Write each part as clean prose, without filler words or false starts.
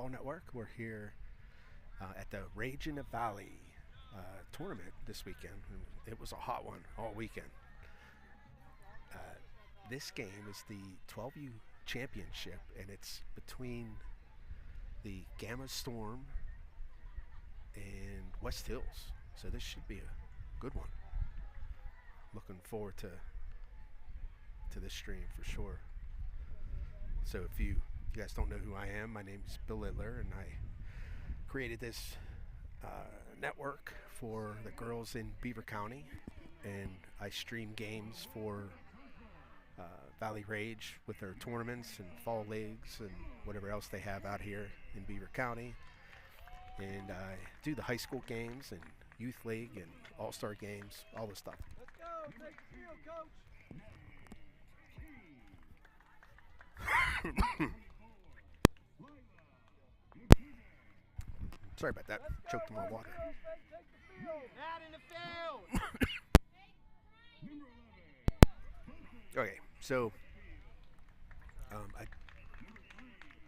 Softball Network. We're here at the Rage in the Valley tournament this weekend. It was a hot one all weekend. This game is the 12U championship, and it's between the GAMA Storm and West Hills. So this should be a good one. Looking forward to this stream for sure. So if you guys don't know who I am, my name is Bill Littler, and I created this network for the girls in Beaver County, and I stream games for Valley Rage with their tournaments and fall leagues and whatever else they have out here in Beaver County. And I do the high school games and youth league and all-star games, all this stuff. Let's go, take the field, coach. Sorry about that. Choked on my water. Out in the field. Okay, so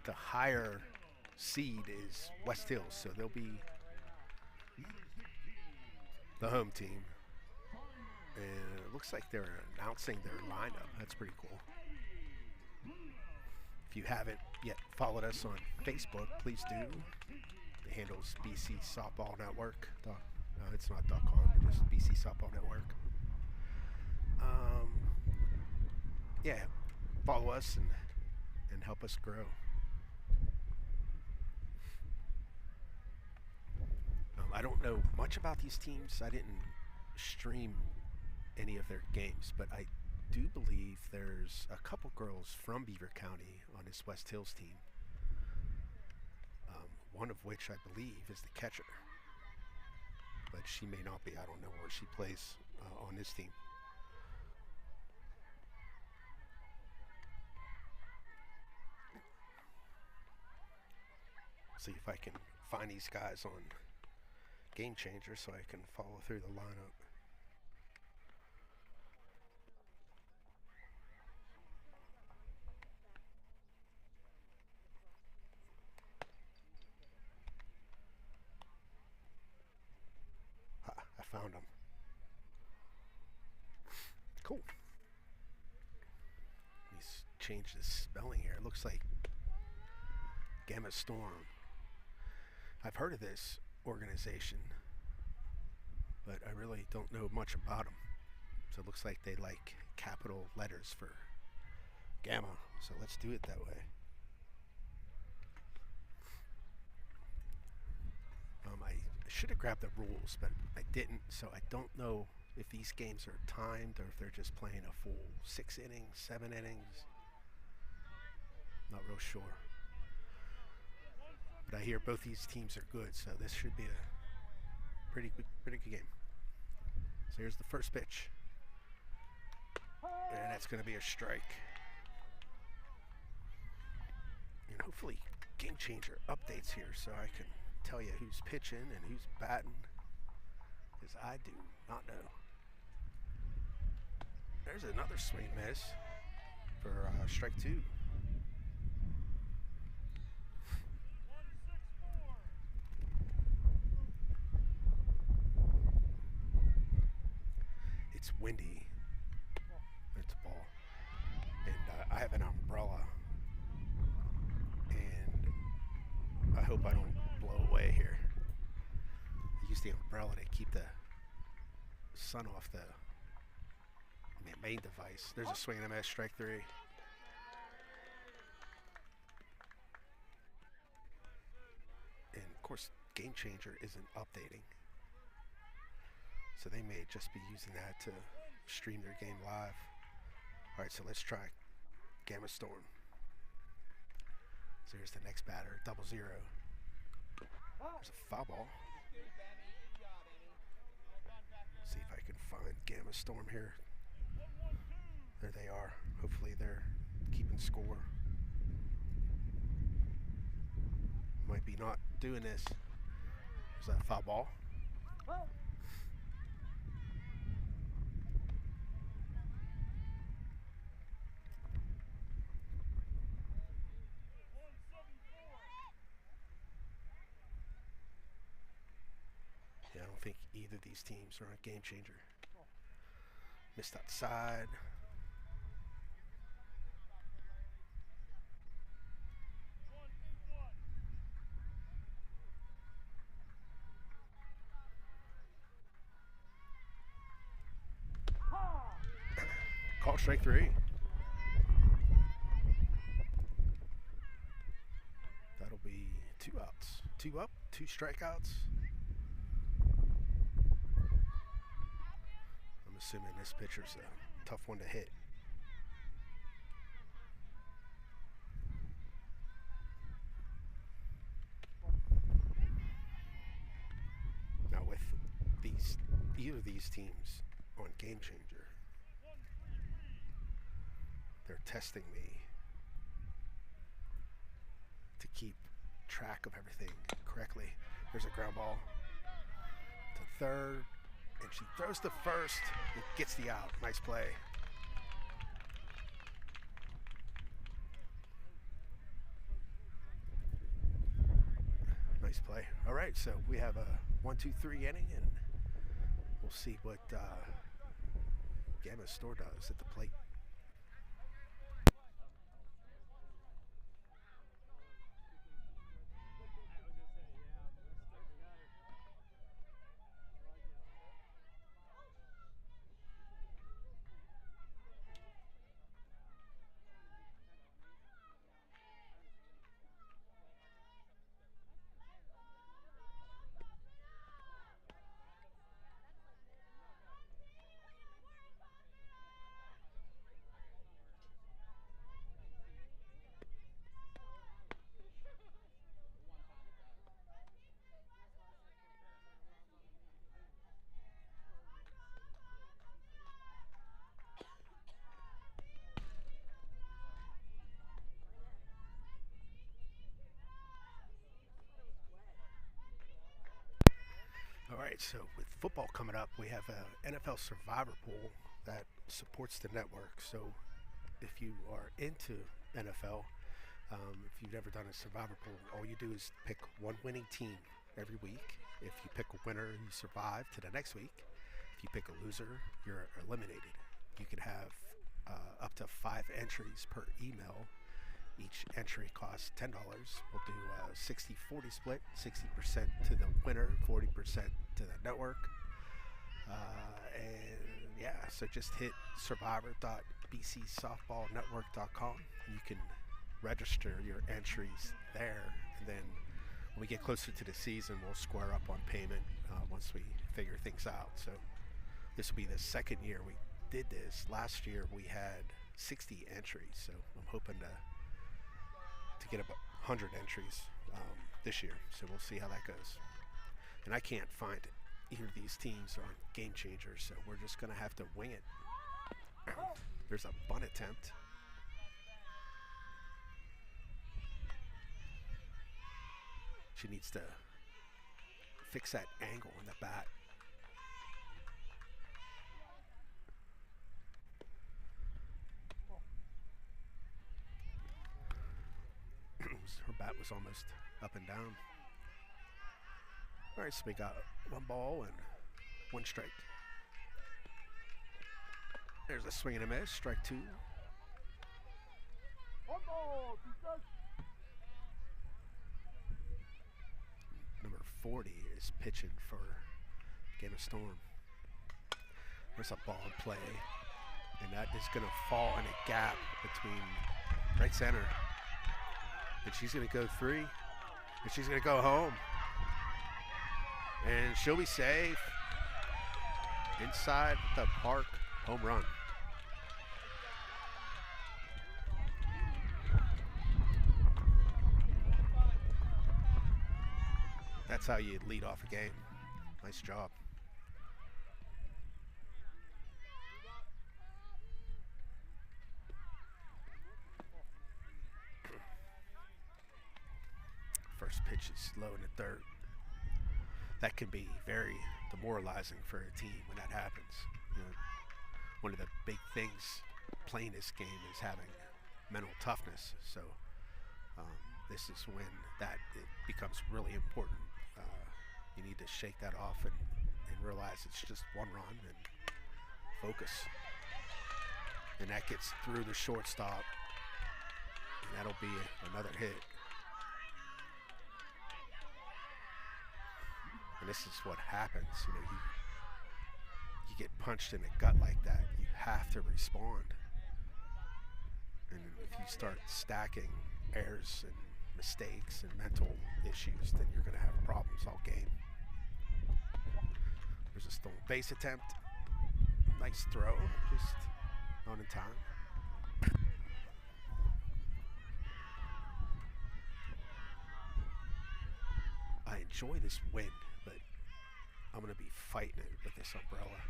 the higher seed is West Hills, so they'll be the home team. And it looks like they're announcing their lineup. That's pretty cool. If you haven't yet followed us on Facebook, please do. The handle's BC Softball Network. No, it's not .com, but just BC Softball Network. Yeah, follow us and help us grow. I don't know much about these teams. I didn't stream any of their games, but I do believe there's a couple girls from Beaver County on this West Hills team. One of which I believe is the catcher, but she may not be. I don't know where she plays on this team. See if I can find these guys on Game Changer so I can follow through the lineup. I found them. Cool. Let me change the spelling here. It looks like GAMA Storm. I've heard of this organization, but I really don't know much about them. So it looks like they like capital letters for Gamma. So let's do it that way. I should have grabbed the rules, but I didn't. So I don't know if these games are timed or if they're just playing a full 6 innings, 7 innings. Not real sure. But I hear both these teams are good, so this should be a pretty good game. So here's the first pitch. And that's going to be a strike. And hopefully Game Changer updates here so I can tell you who's pitching and who's batting, because I do not know. There's another swing miss for strike 2. It's windy. It's a ball. And I have an umbrella. And I hope I don't blow away here. I use the umbrella to keep the sun off the main device. There's a swing and a miss, strike 3. And of course, Game Changer isn't updating. So they may just be using that to stream their game live. All right, so let's try Gamma Storm. So here's the next batter, 0-0. There's a foul ball. See if I can find Gamma Storm here. There they are. Hopefully they're keeping score. Might be not doing this. There's that foul ball. don't think either of these teams are a game changer. Missed outside. Call strike 3. That'll be 2 outs. 2 up, 2 strikeouts. I'm assuming this pitcher's a tough one to hit. Now with either of these teams on Game Changer, they're testing me to keep track of everything correctly. There's a ground ball to third, and she throws to first. It gets the out. Nice play. Nice play. All right, so we have a 1-2-3 inning, and we'll see what Gamma Store does at the plate. All right, so with football coming up, we have an NFL Survivor Pool that supports the network. So if you are into NFL, if you've never done a Survivor Pool, all you do is pick one winning team every week. If you pick a winner, you survive to the next week. If you pick a loser, you're eliminated. You can have up to 5 entries per email. Each entry costs $10. We'll do a 60-40 split, 60% to the winner, 40% to the network. And yeah, so just hit survivor.bcsoftballnetwork.com and you can register your entries there. And then when we get closer to the season, we'll square up on payment once we figure things out. So this will be the second year we did this. Last year we had 60 entries, so I'm hoping to get about 100 entries this year, so we'll see how that goes. And I can't find either of these teams are game changers, so we're just gonna have to wing it. There's a bunt attempt. She needs to fix that angle in the bat. Her bat was almost up and down. All right, so we got 1 ball and 1 strike. There's a swing and a miss, strike 2. 1 ball, 2 strikes. Number 40 is pitching for Gamma Storm. There's a ball in play, and that is going to fall in a gap between right center. And she's going to go 3, and she's going to go home. And she'll be safe. Inside the park, home run. That's how you lead off a game. Nice job. First pitch is low in the third. That can be very demoralizing for a team when that happens. You know, one of the big things playing this game is having mental toughness. So this is when it becomes really important. You need to shake that off and and realize it's just one run and focus. And that gets through the shortstop, and that'll be another hit. And this is what happens, you know, you get punched in the gut like that, you have to respond. And if you start stacking errors and mistakes and mental issues, then you're going to have problems all game. There's a stolen base attempt. Nice throw, just not in time. I enjoy this wind, but I'm going to be fighting it with this umbrella.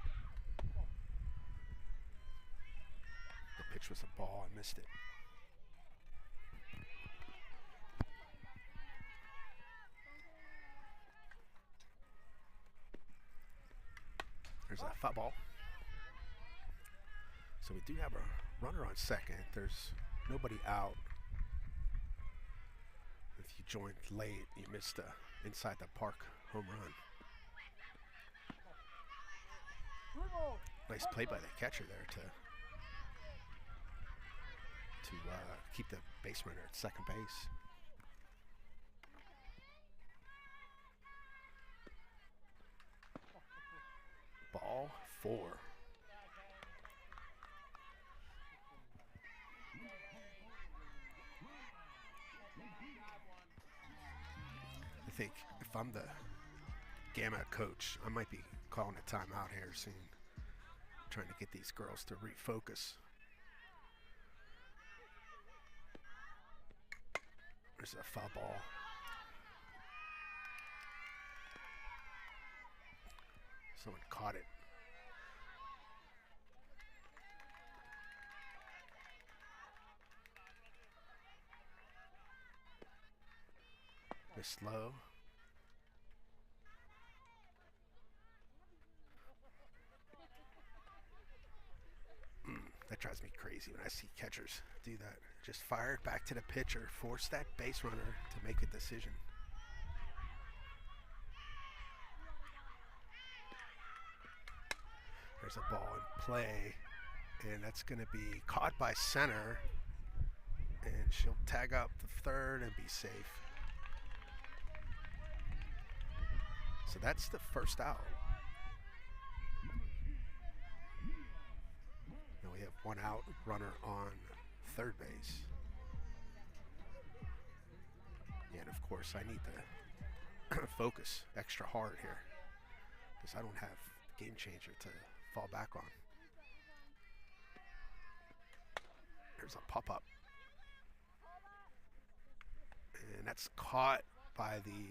The pitch was a ball, I missed it. There's a foul ball. So we do have a runner on second. There's nobody out. If you joined late, you missed a inside the park home run. Nice play by the catcher there to keep the base runner at second base. Ball 4. I think if I'm the GAMA coach, I might be calling a timeout here soon, trying to get these girls to refocus. There's a foul ball. Someone caught it. Missed low. That drives me crazy when I see catchers do that. Just fire it back to the pitcher, force that base runner to make a decision. There's a ball in play, and that's going to be caught by center, and she'll tag up the third and be safe. So that's the first out. Now we have one out, runner on third base. And of course I need to focus extra hard here because I don't have game changer to fall back on. There's a pop-up. And that's caught by the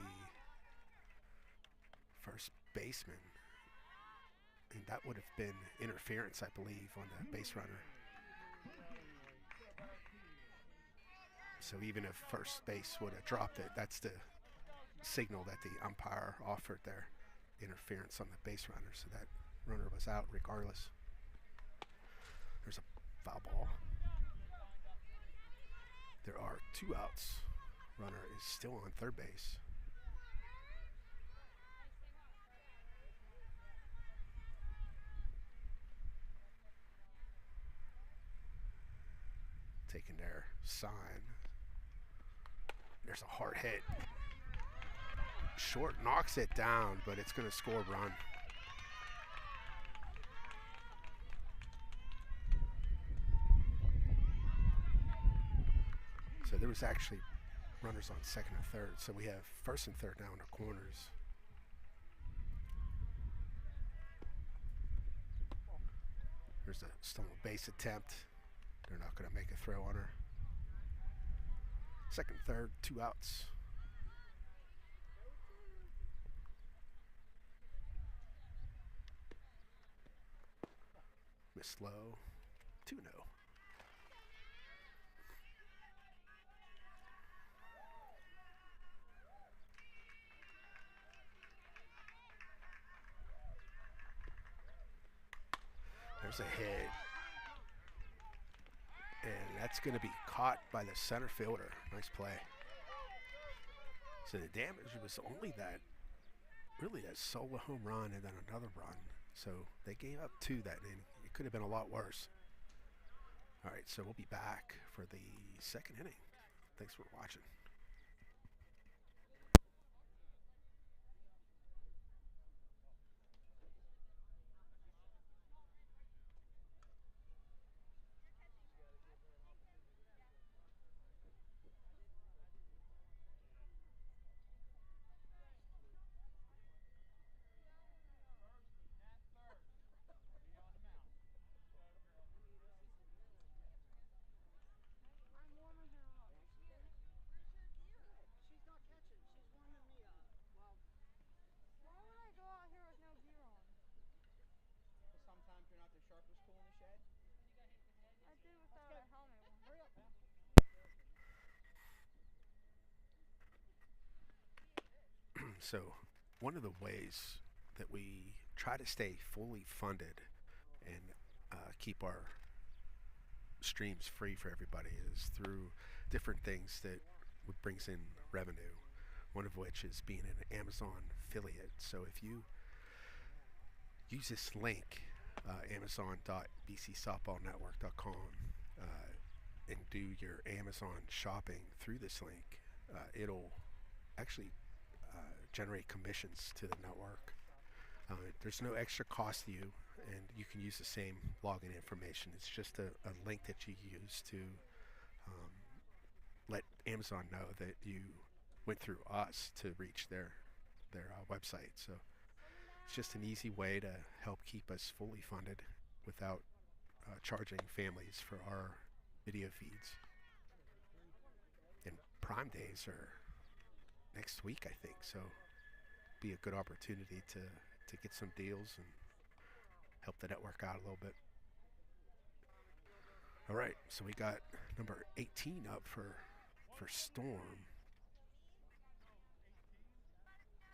first baseman. And that would have been interference, I believe, on the base runner. So even if first base would have dropped it, that's the signal that the umpire offered there. Interference on the base runner, so that runner was out regardless. There's a foul ball. There are 2 outs. Runner is still on third base. Taking their sign. There's a hard hit. Short knocks it down, but it's going to score a run. So there was actually runners on second and third. So we have first and third now in the corners. There's a stolen base attempt. They're not going to make a throw on her. Second, third, 2 outs. Miss low, 2-0. There's a hit. And that's going to be caught by the center fielder. Nice play. So the damage was only that really a solo home run and then another run. So they gave up 2 that inning. It could have been a lot worse. All right, so we'll be back for the second inning. Thanks for watching. I'm warming her up. She's not catching. She's warming me up. Well, why would I go out here with no gear on? Because sometimes you're not the sharpest tool in the shed. I did without a helmet on. Hurry up, man. So one of the ways that we try to stay fully funded and keep our streams free for everybody is through different things that brings in revenue. One of which is being an Amazon affiliate. So if you use this link, amazon.bcsoftballnetwork.com, and do your Amazon shopping through this link, it'll actually generate commissions to the network. There's no extra cost to you, and you can use the same login information. It's just a link that you use to let Amazon know that you went through us to reach their website. So it's just an easy way to help keep us fully funded without charging families for our video feeds. And Prime Days are next week, I think, so be a good opportunity to get some deals and help the network out a little bit. All right, so we got number 18 up for Storm.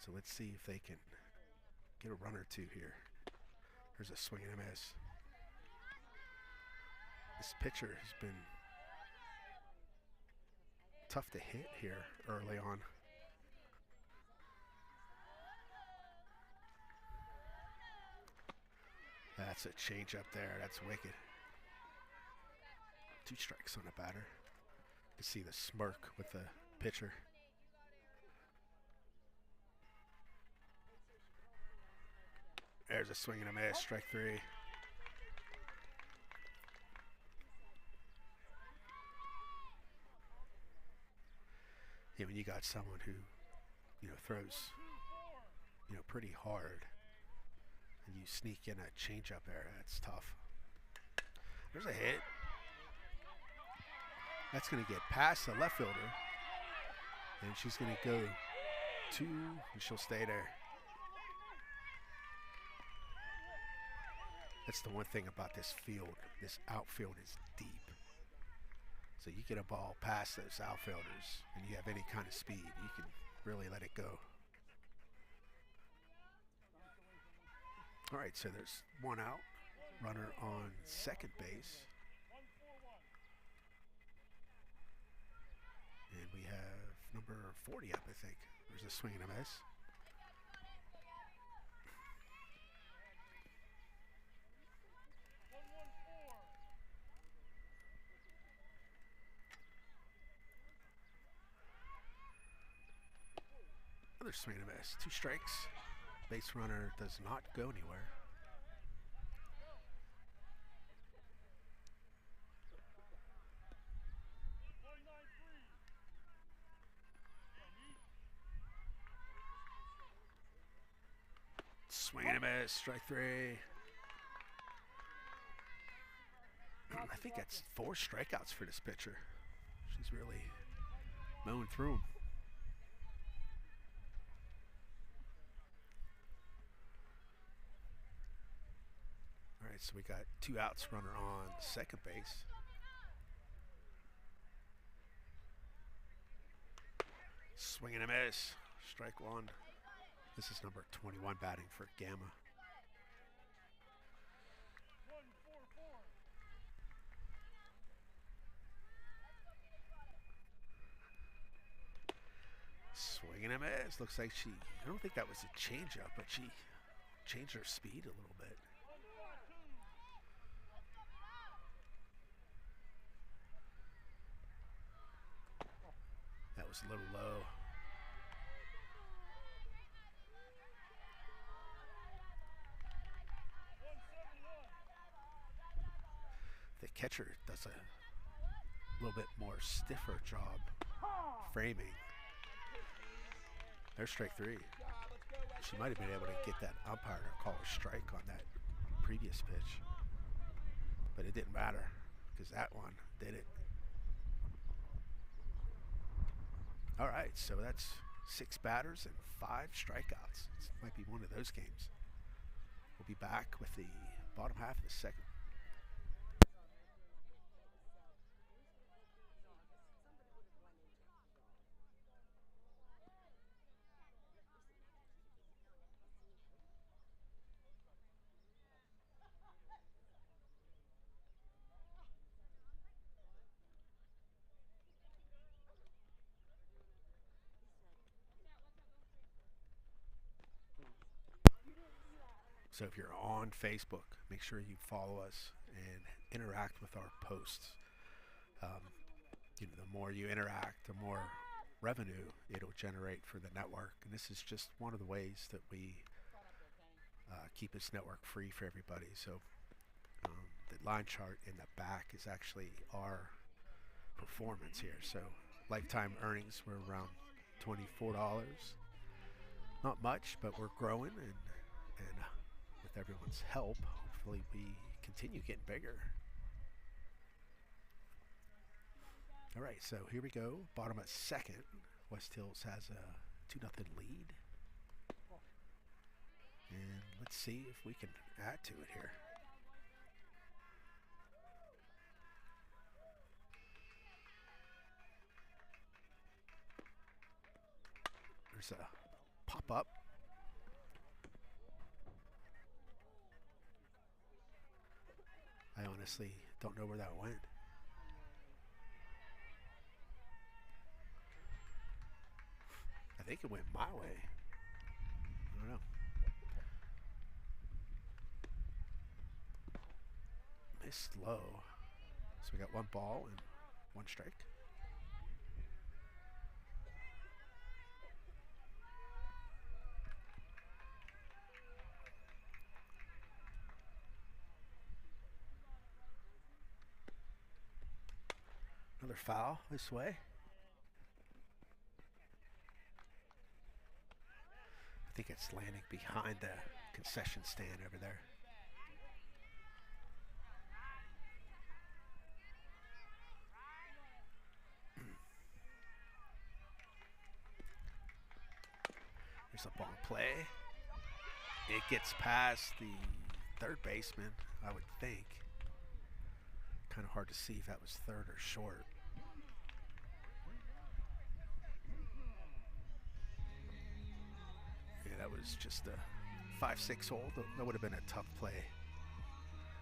So let's see if they can get a run or two here. There's a swing and a miss. This pitcher has been tough to hit here early on. That's a change up there. That's wicked. 2 strikes on the batter. You see the smirk with the pitcher. There's a swing and a miss. Strike 3. Yeah, when you got someone who, throws, pretty hard, and you sneak in a changeup there, that's tough. There's a hit. That's going to get past the left fielder, and she's going to go 2, and she'll stay there. That's the one thing about this field. This outfield is deep. So you get a ball past those outfielders, and you have any kind of speed, you can really let it go. All right, so there's 1 out. Runner on second base. And we have number 40 up, I think. There's a swing and a miss. Another swing and a miss. 2 strikes. Base runner does not go anywhere. Swing and a miss. Strike 3. I think that's 4 strikeouts for this pitcher. She's really mowing through them. All right, so we got 2 outs, runner on second base. Swing and a miss. Strike 1. This is number 21 batting for GAMA. Swing and a miss. Looks like I don't think that was a changeup, but she changed her speed a little bit. That was a little low. The catcher does a little bit more stiffer job framing. There's strike three. She might have been able to get that umpire to call a strike on that previous pitch. But it didn't matter because that one did it. All right, so that's 6 batters and 5 strikeouts. This might be one of those games. We'll be back with the bottom half of the second. So if you're on Facebook, make sure you follow us and interact with our posts. The more you interact, the more revenue it'll generate for the network. And this is just one of the ways that we keep this network free for everybody. So the line chart in the back is actually our performance here. So lifetime earnings were around $24. Not much, but we're growing, and with everyone's help, hopefully we continue getting bigger. All right, so here we go. Bottom of second. West Hills has a 2-0 lead. And let's see if we can add to it here. There's a pop-up. I honestly don't know where that went. I think it went my way. I don't know. Missed low. So we got 1 ball and 1 strike. Another foul this way. I think it's landing behind the concession stand over there. There's a ball play. It gets past the third baseman, I would think. Kind of hard to see if that was third or short. Yeah, that was just a 5-6 hole. That would have been a tough play.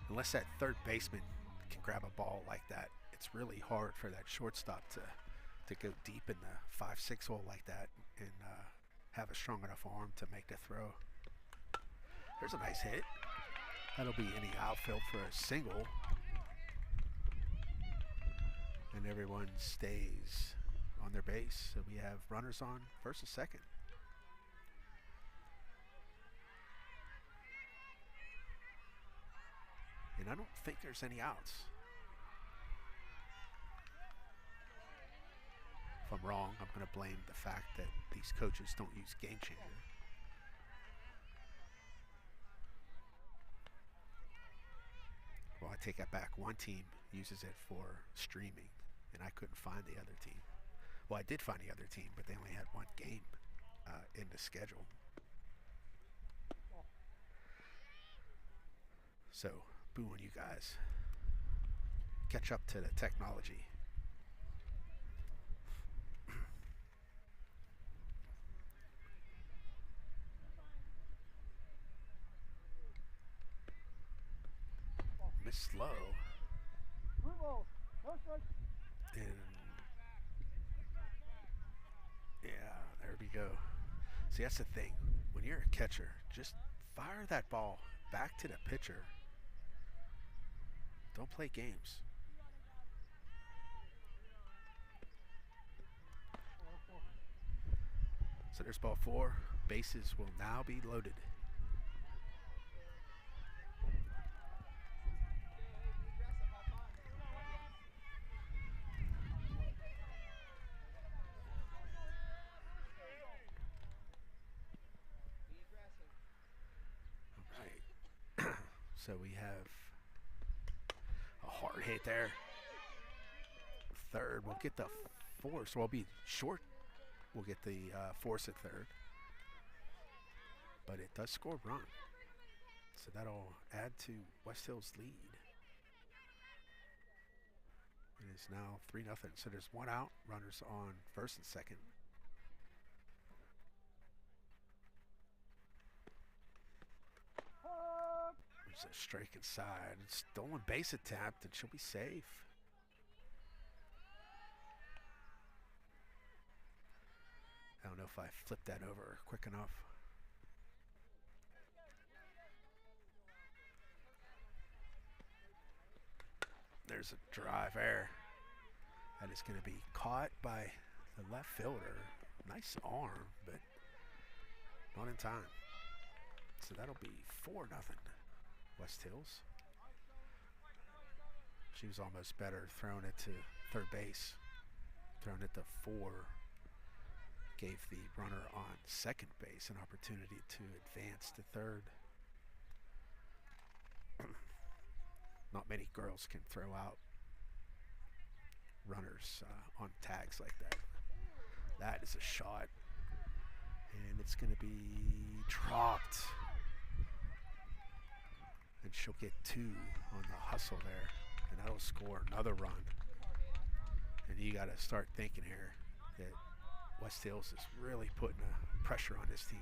Unless that third baseman can grab a ball like that, it's really hard for that shortstop to go deep in the 5-6 hole like that and have a strong enough arm to make the throw. There's a nice hit. That'll be in the outfield for a single. And everyone stays on their base. So we have runners on first and second. And I don't think there's any outs. If I'm wrong, I'm going to blame the fact that these coaches don't use Game Changer. Well, I take that back. One team uses it for streaming, and I couldn't find the other team. Well, I did find the other team, but they only had 1 game in the schedule. So, boo on you guys. Catch up to the technology. Miss low. And yeah, there we go. See, that's the thing. When you're a catcher, just fire that ball back to the pitcher. Don't play games. So there's ball 4. Bases will now be loaded. All right. So we have a hard hit there. Third, we'll get the force. We'll be short. We'll get the force at third. But it does score a run. So that'll add to West Hill's lead. It is now 3-0. So there's one out. Runners on first and second. There's a strike inside. Stolen base attempt, and she'll be safe. I don't know if I flipped that over quick enough. There's a drive there. That is going to be caught by the left fielder. Nice arm, but not in time. So that'll be 4-0 West Hills. She was almost better throwing it to third base. Throwing it to 4 gave the runner on second base an opportunity to advance to third. Not many girls can throw out runners on tags like that. That is a shot. And it's going to be dropped. And she'll get 2 on the hustle there. And that'll score another run. And you got to start thinking here that West Hills is really putting a pressure on this team.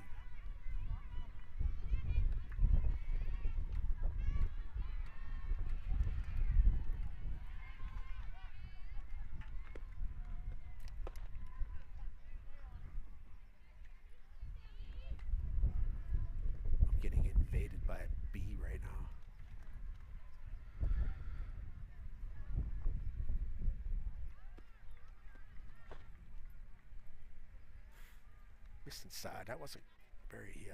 I'm getting invaded by a bee right now. Missed inside. That wasn't very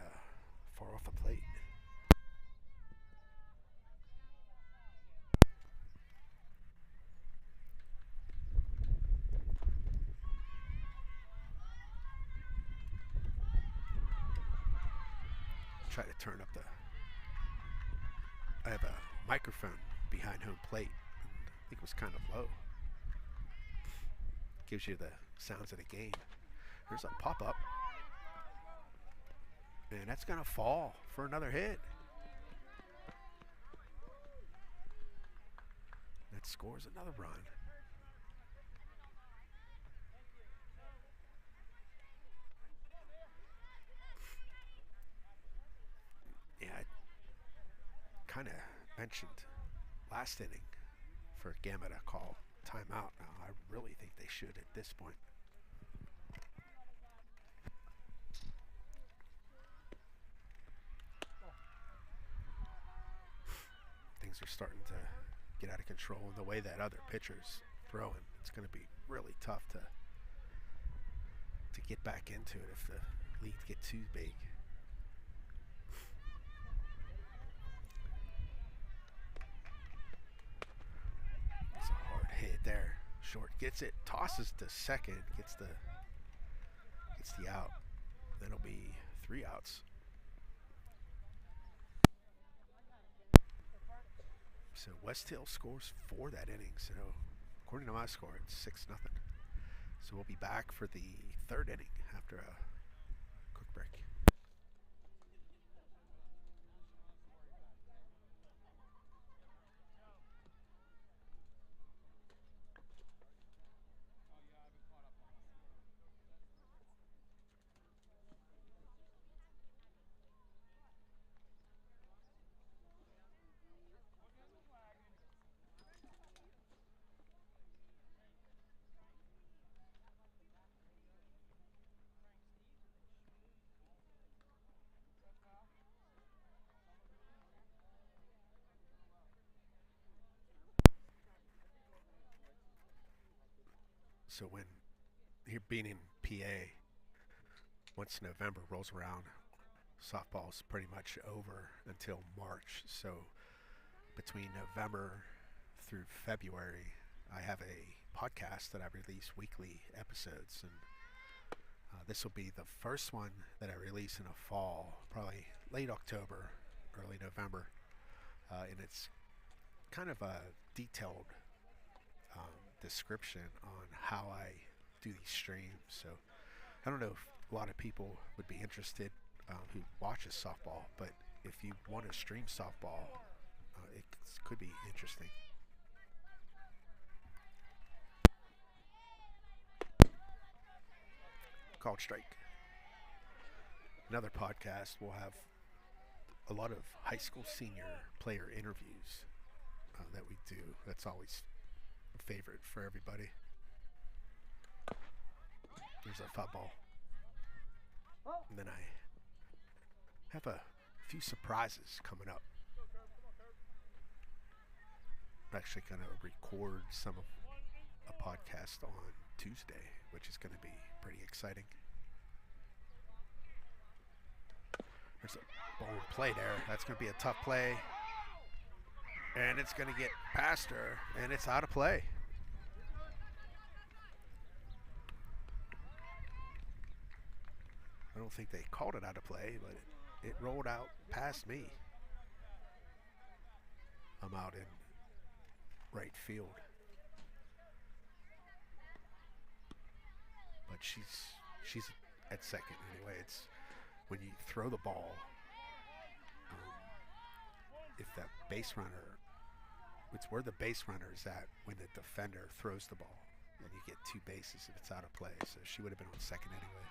far off the plate. Try to turn up the. I have a microphone behind home plate. And I think it was kind of low. Gives you the sounds of the game. There's a pop up. And that's going to fall for another hit. That scores another run. Yeah, I kind of mentioned last inning for GAMA to call timeout. Now, I really think they should at this point. Things are starting to get out of control in the way that other pitchers throwing. It's going to be really tough to get back into it if the leads get too big. It's a hard hit there. Short gets it, tosses to second, gets the out. That'll be 3 outs. So West Hill scores 4 that inning. So according to my score, it's 6-0. So we'll be back for the 3rd inning after a quick break. So when here being in PA, once November rolls around, softball's pretty much over until March. So between November through February, I have a podcast that I release weekly episodes, and this will be the first one that I release in the fall, probably late October, early November, and it's kind of a detailed description on how I do these streams. So I don't know if a lot of people would be interested who watches softball, but if you want to stream softball, it could be interesting. Called Strike. Another podcast will have a lot of high school senior player interviews that we do. That's always a favorite for everybody. There's a foul ball. And then I have a few surprises coming up. I'm actually going to record some of a podcast on Tuesday, which is going to be pretty exciting. There's a ball in play there. That's going to be a tough play. And it's going to get past her, and it's out of play. I don't think they called it out of play, but it rolled out past me. I'm out in right field. But she's at second anyway. It's when you throw the ball, if that base runner, it's where the base runner is at when the defender throws the ball, and you get two bases if it's out of play. So she would have been on second anyway.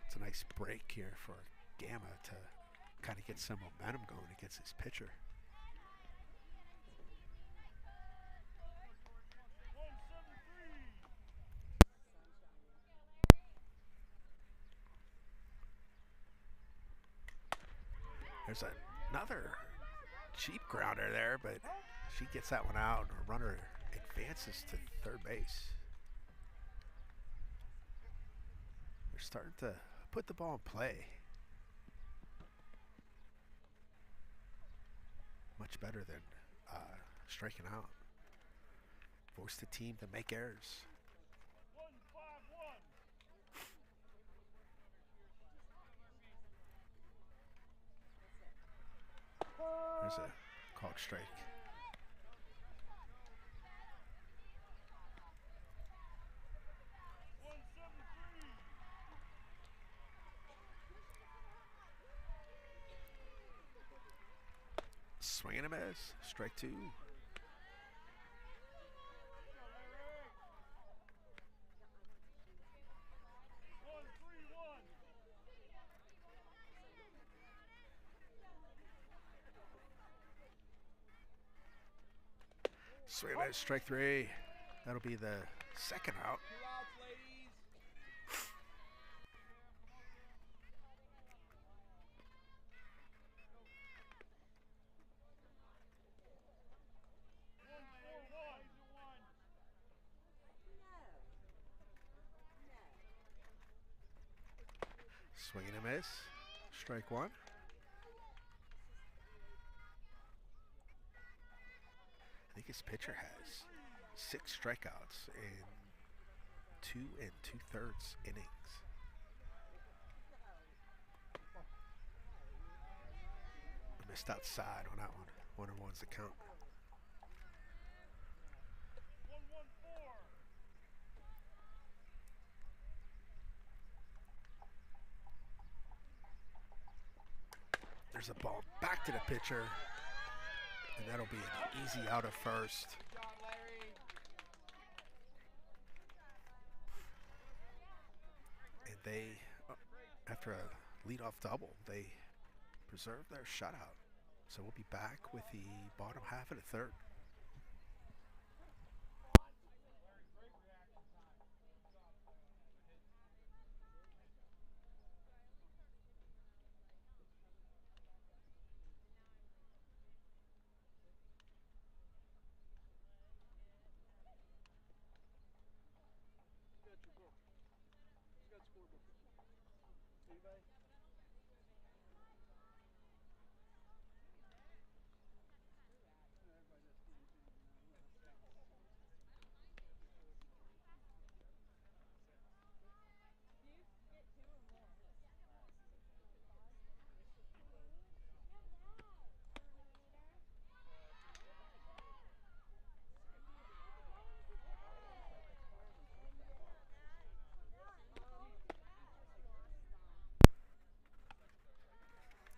It's a nice break here for GAMA to kind of get some momentum going against his pitcher. There's another cheap grounder there, but she gets that one out. Her runner advances to third base. They're starting to put the ball in play. Much better than striking out. Force the team to make errors. There's a called strike. Swing and a miss. Strike two. Swing and a miss. Strike three. That'll be the second out. Swing and a miss. Strike one. I think his pitcher has 6 strikeouts in 2 2/3 innings. I missed outside on that one. 1-1's the count. There's a ball back to the pitcher, and that'll be an easy out of first. And they, after a leadoff double, they preserve their shutout. So we'll be back with the bottom half of the third.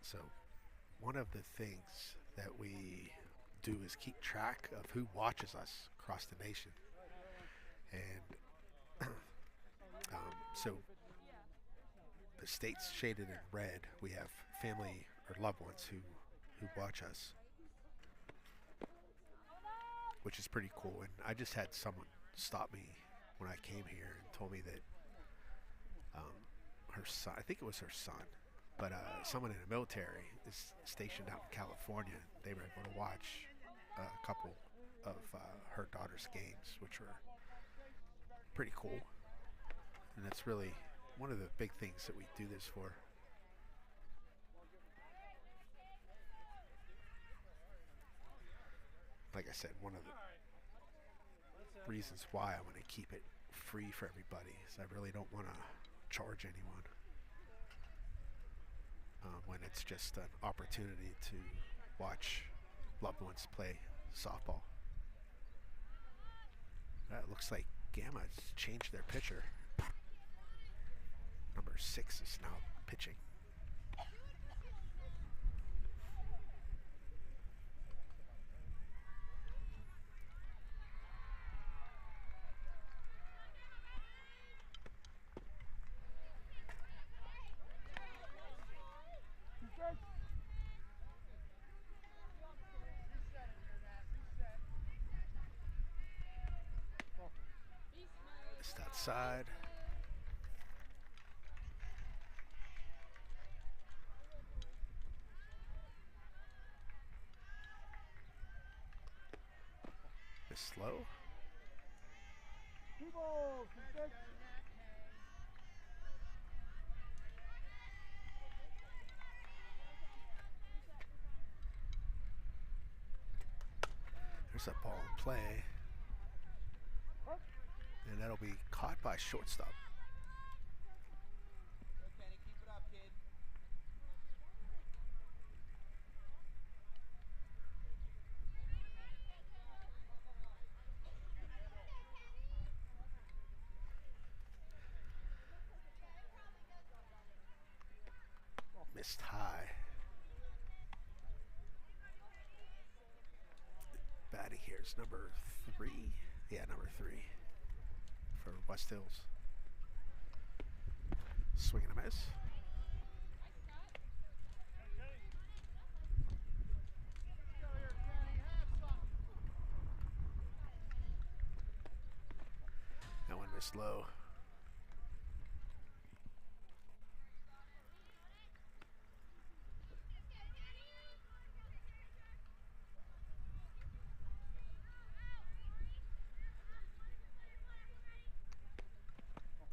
So one of the things that we do is keep track of who watches us across the nation. And so the states shaded in red, we have family or loved ones who watch us, which is pretty cool. And I just had someone stop me when I came here and told me that her son, I think it was her son, but someone in the military is stationed out in California. They were able to watch a couple of her daughter's games, which were pretty cool. And that's really one of the big things that we do this for. Like I said, one of the reasons why I want to keep it free for everybody is I really don't want to charge anyone when it's just an opportunity to watch loved ones play softball. It looks like GAMA has changed their pitcher. Number 6 is now pitching. Missed outside. Missed slow. There's that ball in play. And that'll be caught by shortstop. Kenny, keep it up, kid. Missed high. Batting here is number 3. Yeah, number 3 for West Hills. Swing and a miss. That one missed low.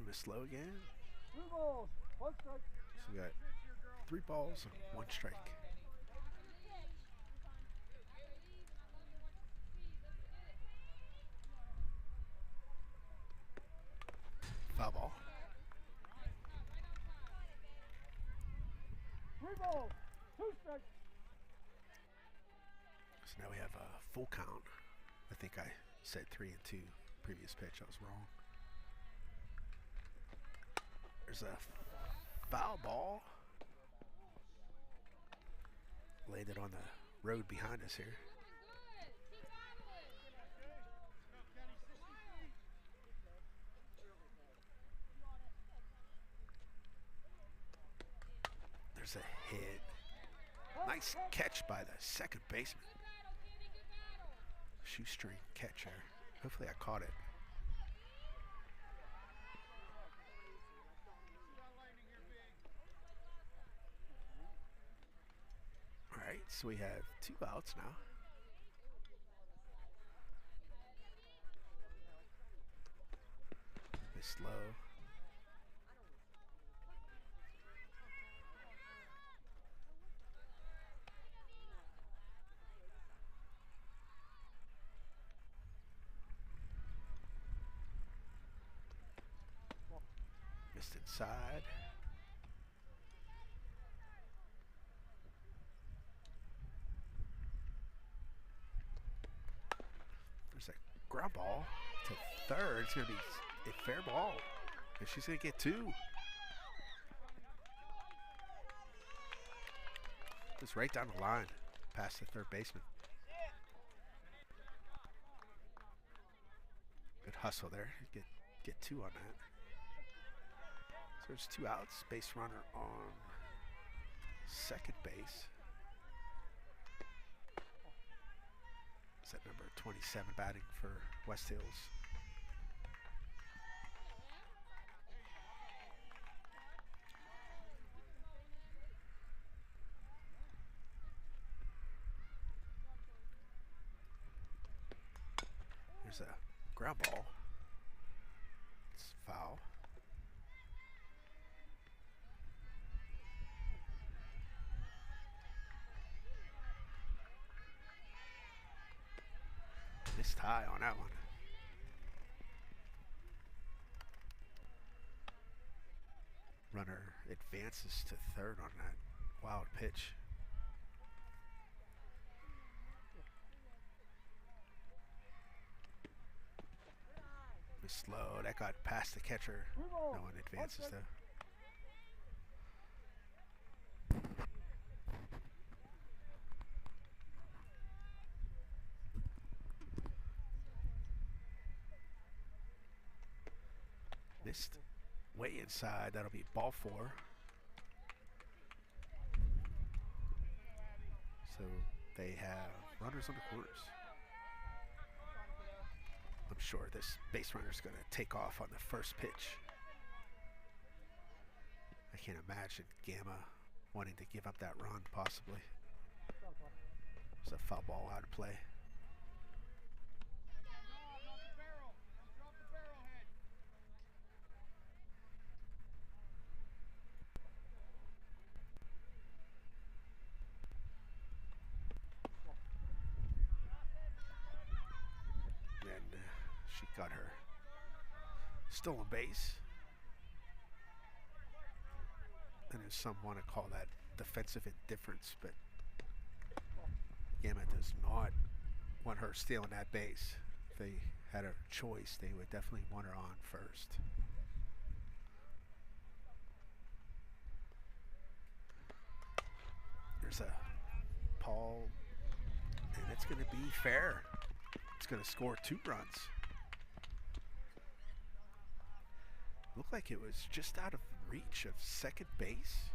Missed low again. So we got 3 balls and 1 strike. Foul ball. So now we have a full count. I think I said 3 and 2 previous pitch. I was wrong. There's a foul ball. Laid it on the road behind us here. There's a hit. Nice catch by the second baseman. Shoestring catcher. Hopefully I caught it. All right, so we have 2 outs now. Missed low. inside. There's a ground ball to third. It's going to be a fair ball. And she's going to get 2. It's right down the line, past the third baseman. Good hustle there. Get 2 on that. So there's 2 outs. Base runner on second base. Is that number 27 batting for West Hills? There's a ground ball. It's foul. Missed high on that one. Runner advances to third on that wild pitch. Missed slow. That got past the catcher. No one advances though. Missed way inside. That'll be ball 4. So they have runners on the corners. I'm sure this base runner's going to take off on the first pitch. I can't imagine GAMA wanting to give up that run, possibly. It's a foul ball out of play. And she got her stolen base. And there's some want to call that defensive indifference, but GAMA does not want her stealing that base. If they had a choice, they would definitely want her on first. There's a Paul, and it's going to be fair. It's going to score 2 runs. Looked like it was just out of reach of second base.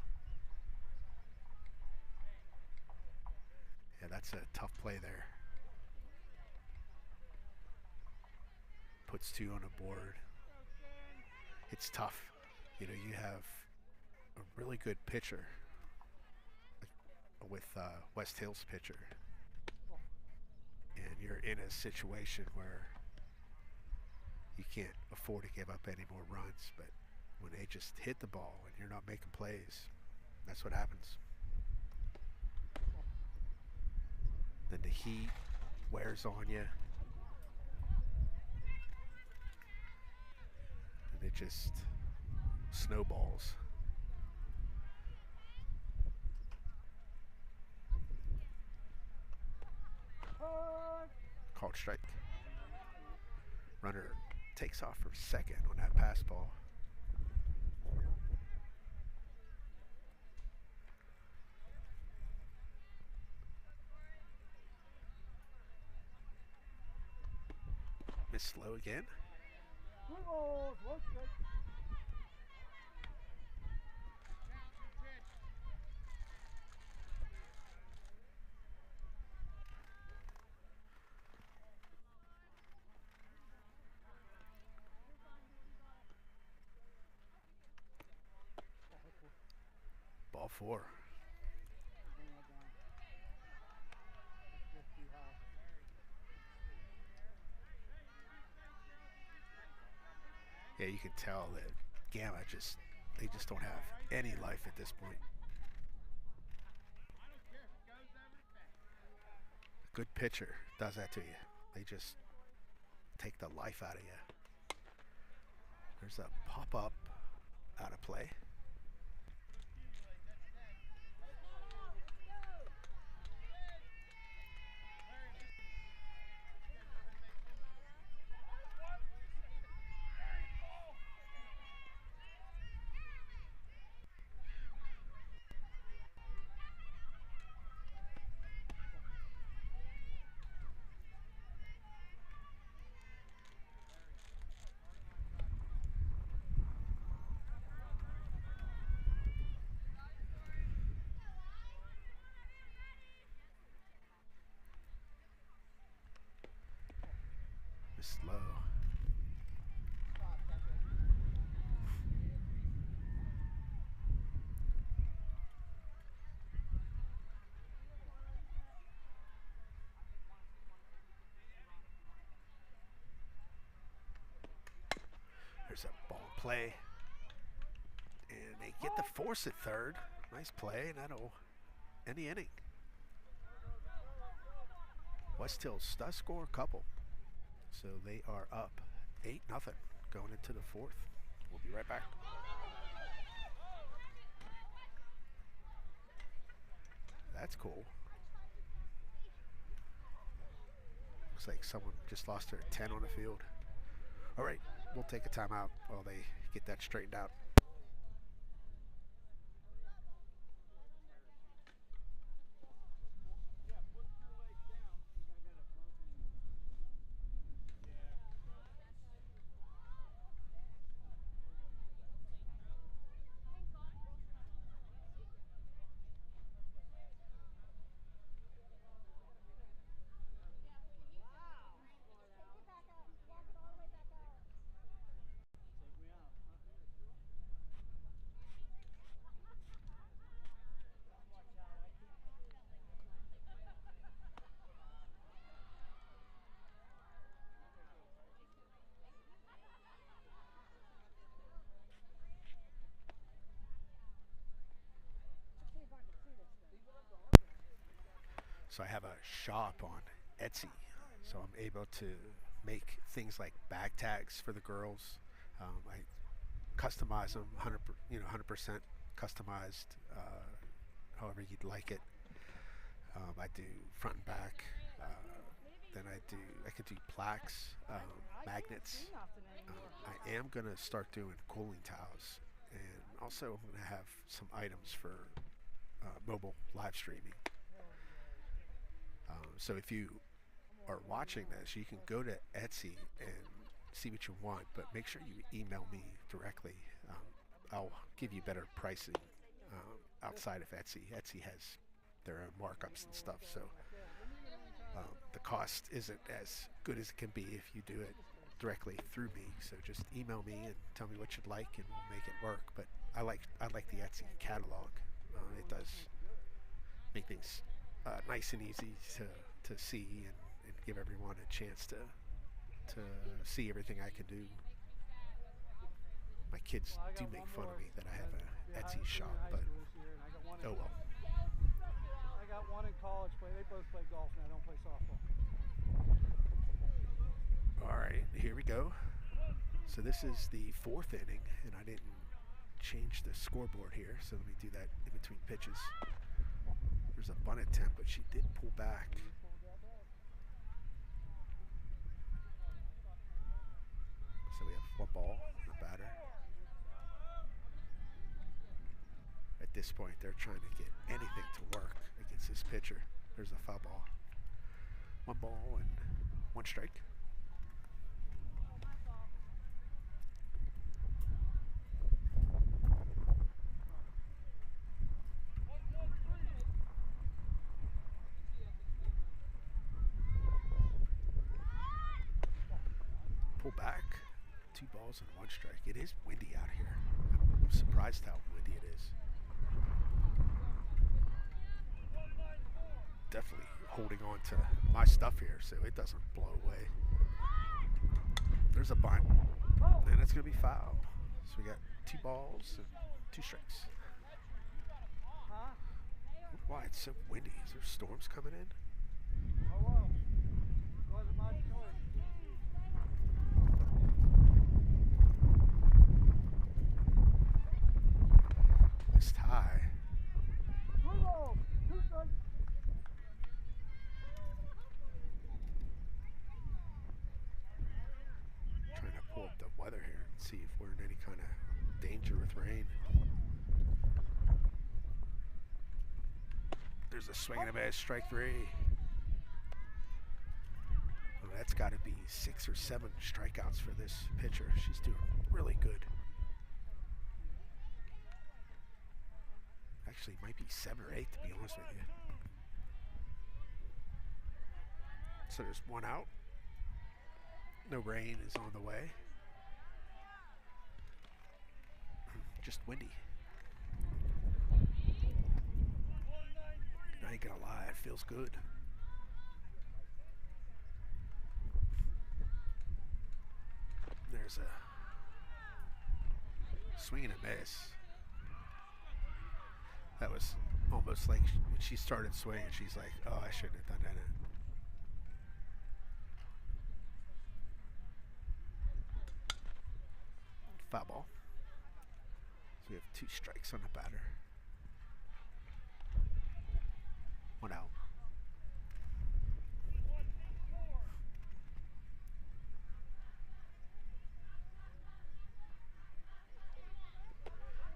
Yeah, that's a tough play there. Puts 2 on the board. It's tough. You know, you have a really good pitcher with West Hills pitcher. And you're in a situation where you can't afford to give up any more runs, but when they just hit the ball and you're not making plays, that's what happens. Then the heat wears on you, and it just snowballs. Called strike. Runner takes off from second on that pass ball. Missed slow again. Ball 4. Yeah, you can tell that GAMA they just don't have any life at this point. A good pitcher does that to you. They just take the life out of you. There's a pop-up out of play. It's slow. There's a ball play. And they get the force at third. Nice play, and that'll end the inning. West Hills does score a couple. So they are up 8-0 going into the fourth. We'll be right back. That's cool. Looks like someone just lost their 10 on the field. All right, we'll take a timeout while they get that straightened out. So I have a shop on Etsy, so I'm able to make things like bag tags for the girls. I customize them 100% customized, however you'd like it. I do front and back. Then I can do plaques, magnets. I am gonna start doing cooling towels, and also I'm gonna have some items for mobile live streaming. So if you are watching this, you can go to Etsy and see what you want, but make sure you email me directly. I'll give you better pricing outside of Etsy. Etsy has their own markups and stuff, so the cost isn't as good as it can be if you do it directly through me. So just email me and tell me what you'd like, and we'll make it work. But I like the Etsy catalog. It does make things nice and easy to see and give everyone a chance to see everything I can do. My kids do make fun of me that I have an Etsy shop, but oh well. I got one in college play. They both play golf and I don't play softball. All right, here we go. So this is the fourth inning, and I didn't change the scoreboard here, so let me do that in between pitches. There's a bunt attempt, but she did pull back. So we have one ball, a batter. At this point, they're trying to get anything to work against this pitcher. There's a foul ball. One ball and one strike. Pull back. 2 balls and 1 strike. It is windy out here. I'm surprised how windy it is. Definitely holding on to my stuff here so it doesn't blow away. There's a bunt, and it's going to be foul. So we got 2 balls and 2 strikes. Why it's so windy? Is there storms coming in? Hello. Wasn't my choice. Missed high. 3 balls, 2 strikes. Trying to pull up the weather here and see if we're in any kind of danger with rain. There's a swing and a miss, strike 3. Oh, that's got to be 6 or 7 strikeouts for this pitcher. She's doing really good. Actually, it might be 7 or 8 to be honest with you. So there's 1 out. No rain is on the way. Just windy. I ain't gonna lie, it feels good. There's a swing and a miss. That was almost like when she started swinging, she's like, oh, I shouldn't have done that. Foul ball. So we have 2 strikes on the batter. 1 out.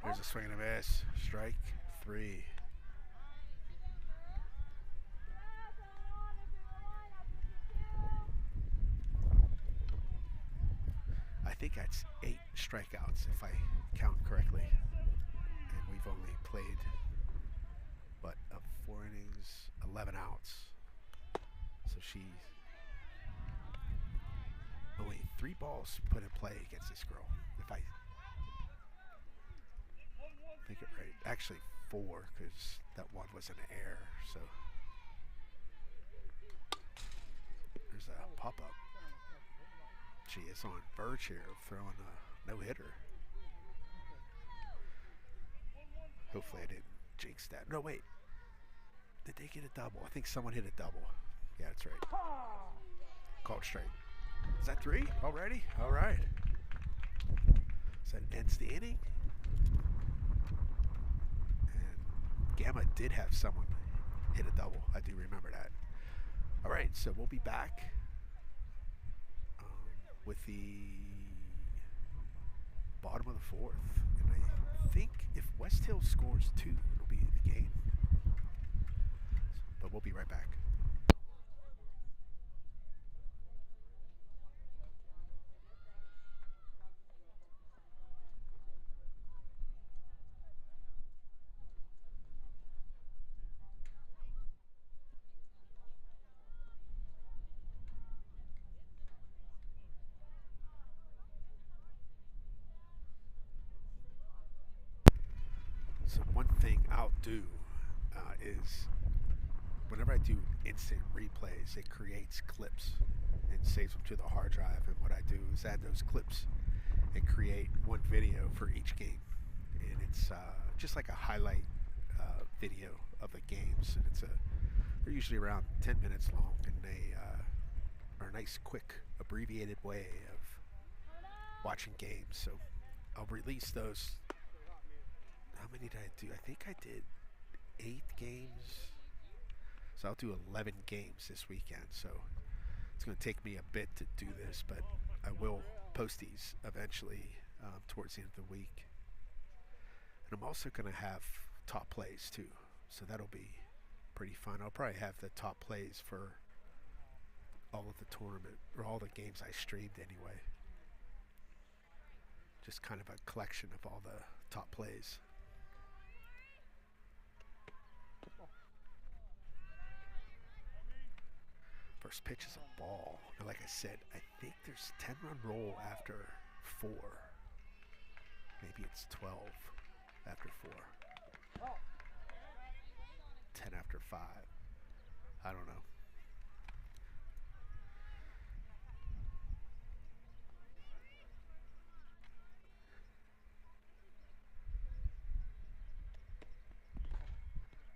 There's a swing and a miss. Strike 3. I think that's 8 strikeouts if I count correctly. And we've only played, what, 4 innings, 11 outs. So she's only 3 balls put in play against this girl. If I think it right. Actually 4, because that one was in the air. So there's a pop-up. She is on verge here of throwing a no-hitter. Hopefully I didn't jinx that. No, wait. Did they get a double? I think someone hit a double. Yeah, that's right. Called straight. Is that 3 already? All right. So that ends the inning. And GAMA did have someone hit a double. I do remember that. All right, so we'll be back with the bottom of the 4th. And I think if West Hill scores 2, it'll be the game. But we'll be right back. So one thing I'll do is whenever I do instant replays, it creates clips and saves them to the hard drive. And what I do is add those clips and create one video for each game. And it's just like a highlight video of the games. And they're usually around 10 minutes long, and they are a nice, quick, abbreviated way of watching games. So I'll release those. How many did I do? I think I did 8 games. So I'll do 11 games this weekend. So it's going to take me a bit to do this, but I will post these eventually towards the end of the week. And I'm also going to have top plays too. So that'll be pretty fun. I'll probably have the top plays for all of the tournament, or all the games I streamed anyway. Just kind of a collection of all the top plays. First pitch is a ball. And like I said, I think there's 10-run roll after 4. Maybe it's 12 after 4. 10 after 5. I don't know.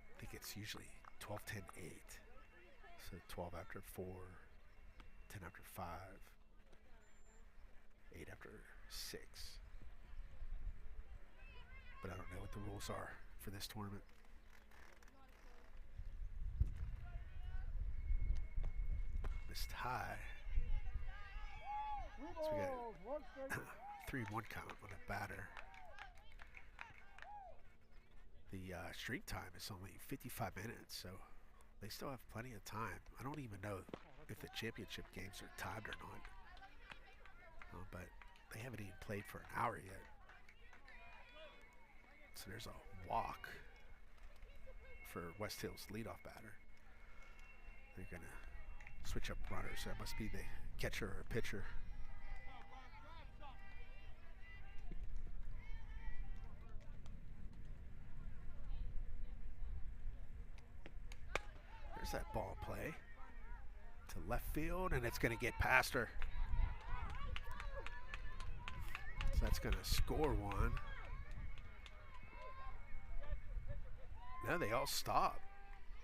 I think it's usually 12, 10, 8. So 12 after 4, 10 after 5, 8 after 6. But I don't know what the rules are for this tournament. Missed high. So we got 3-1 count on a batter. The streak time is only 55 minutes, so they still have plenty of time. I don't even know if the championship games are timed or not, but they haven't even played for an hour yet. So there's a walk for West Hills leadoff batter. They're gonna switch up runners. So that must be the catcher or pitcher. There's that ball play to left field, and it's gonna get past her. So that's gonna score one. No, they all stop.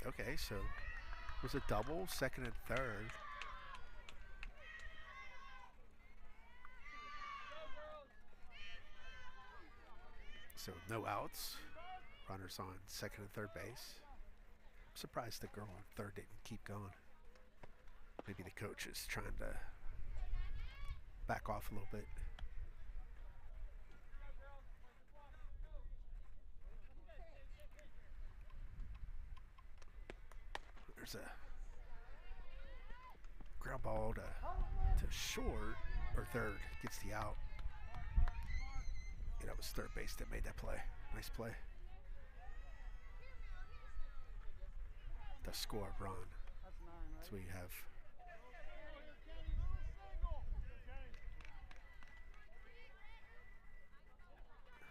Okay, so it was a double, second and third. So no outs. Runners on second and third base. I'm surprised the girl on third didn't keep going. Maybe the coach is trying to back off a little bit. There's a ground ball to short, or third, gets the out. Yeah, that was third base that made that play. Nice play. The score run. So we have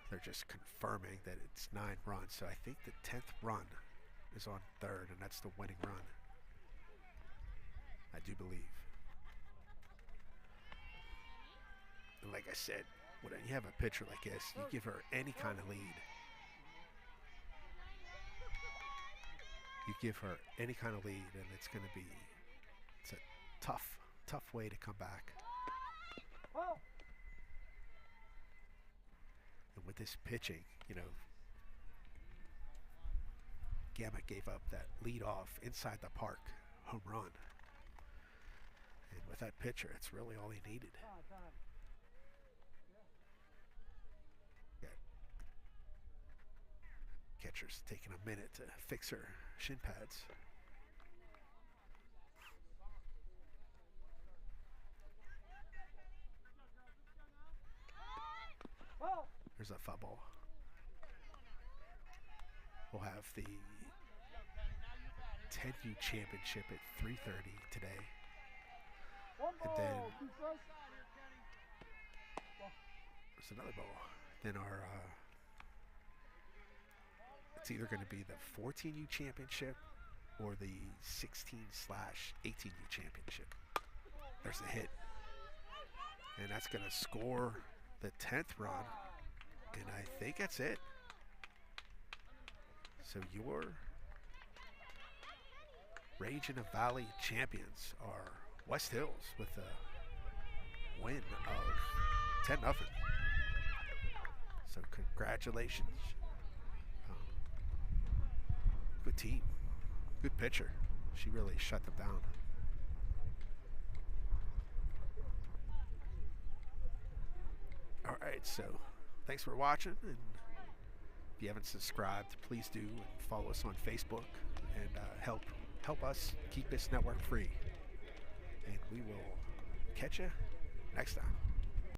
they're just confirming that it's 9 runs. So I think the 10th run is on third, and that's the winning run. I do believe. And like I said, when you have a pitcher like this, you give her any kind of lead. You give her any kind of lead, and it's going to be, it's a tough way to come back. And with this pitching, you know, Gamma gave up that lead off inside the park home run. And with that pitcher, it's really all he needed. Yeah. Catcher's taking a minute to fix her shin pads. There's a foul ball. We'll have the 10U championship at 3:30 today. And then there's another ball. Then our it's either going to be the 14U championship or the 16/18U championship. There's a hit. And that's going to score the 10th run. And I think that's it. So your Rage in the Valley champions are West Hills with a win of 10-0. So congratulations. Good team. Good pitcher. She really shut them down. All right, so thanks for watching, and if you haven't subscribed, please do, and follow us on Facebook, and help us keep this network free. And we will catch you next time.